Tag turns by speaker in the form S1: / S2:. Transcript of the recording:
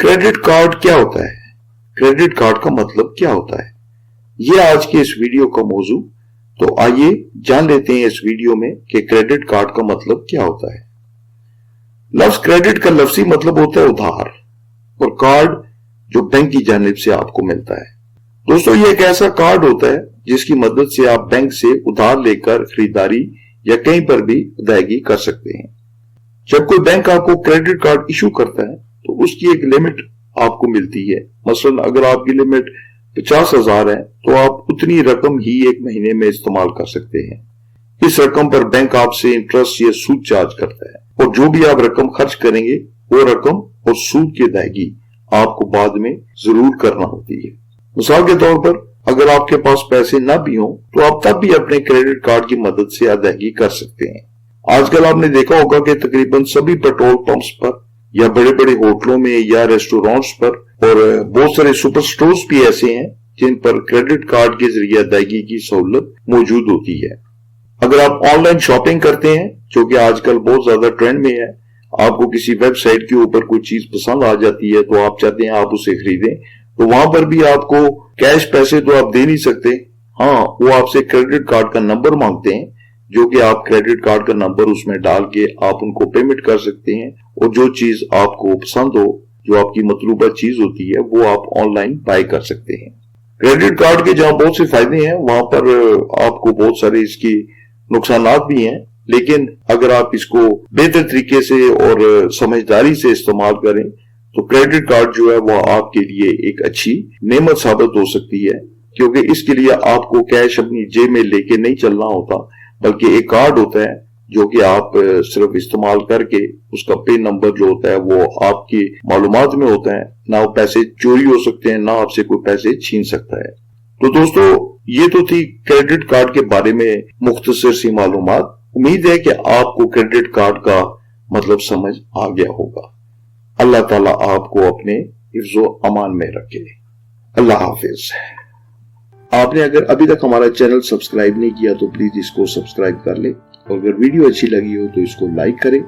S1: Credit card क्या होता है? क्रेडिट कार्ड का मतलब क्या होता है? ये आज के इस वीडियो का मौजू। तो आइए जान लेते हैं इस वीडियो में कि क्रेडिट कार्ड का मतलब क्या होता है। लफ्ज क्रेडिट का लफ्जी मतलब होता है उधार, और कार्ड जो बैंक की जानिब से आपको मिलता है। दोस्तों, ये एक ऐसा कार्ड होता है जिसकी मदद से आप बैंक से उधार लेकर खरीदारी या कहीं पर भी अदायगी कर सकते हैं। जब कोई बैंक आपको क्रेडिट कार्ड इशू करता है तो उसकी एक लिमिट आपको मिलती है। मसलन अगर आपकी लिमिट 50,000 है तो आप उतनी रकम ही एक महीने में इस्तेमाल कर सकते हैं। इस रकम पर बैंक आपसे इंटरेस्ट या सूद चार्ज करता है, और जो भी आप रकम खर्च करेंगे वो रकम और सूद की अदायगी आपको बाद में जरूर करना होती है। मिसाल के तौर पर अगर आपके पास पैसे ना भी हो तो आप तब भी अपने क्रेडिट कार्ड की मदद से अदायगी कर सकते हैं। आजकल आपने देखा होगा कि तकरीबन सभी पेट्रोल पंप्स पर या बड़े बड़े होटलों में या रेस्टोरेंट्स पर और बहुत सारे सुपर स्टोर्स भी ऐसे हैं जिन पर क्रेडिट कार्ड के जरिए अदायगी की सहूलत मौजूद होती है। अगर आप ऑनलाइन शॉपिंग करते हैं, जो कि आजकल बहुत ज्यादा ट्रेंड में है, आपको किसी वेबसाइट के ऊपर कोई चीज पसंद आ जाती है तो आप चाहते हैं आप उसे खरीदें, तो वहां पर भी आपको कैश पैसे तो आप दे नहीं सकते। हाँ, वो आपसे क्रेडिट कार्ड का नंबर मांगते हैं, जो कि आप क्रेडिट कार्ड का नंबर उसमें डाल के आप उनको पेमेंट कर सकते हैं, और जो चीज आपको पसंद हो, जो आपकी मतलूबा चीज होती है, वो आप ऑनलाइन बाय कर सकते हैं। क्रेडिट कार्ड के जहां बहुत से फायदे हैं वहां पर आपको बहुत सारे इसकी नुकसानात भी हैं, लेकिन अगर आप इसको बेहतर तरीके से और समझदारी से इस्तेमाल करें तो क्रेडिट कार्ड जो है वो आपके लिए एक अच्छी नेमत साबित हो सकती है, क्योंकि इसके लिए आपको कैश अपनी जेब में लेके नहीं चलना होता, बल्कि एक कार्ड होता है जो कि आप सिर्फ इस्तेमाल करके उसका पिन नंबर जो होता है वो आपकी मालूमात में होता है। ना वो पैसे चोरी हो सकते हैं, ना आपसे कोई पैसे छीन सकता है। तो दोस्तों, ये तो थी क्रेडिट कार्ड के बारे में मुख्तसर सी मालूमात। उम्मीद है कि आपको क्रेडिट कार्ड का मतलब समझ आ गया होगा। अल्लाह ताला आपको अपने हिफ्ज़ो अमान में रखे। अल्लाह हाफिज। आपने अगर अभी तक हमारा चैनल सब्सक्राइब नहीं किया तो प्लीज इसको सब्सक्राइब कर ले, और अगर वीडियो अच्छी लगी हो तो इसको लाइक करें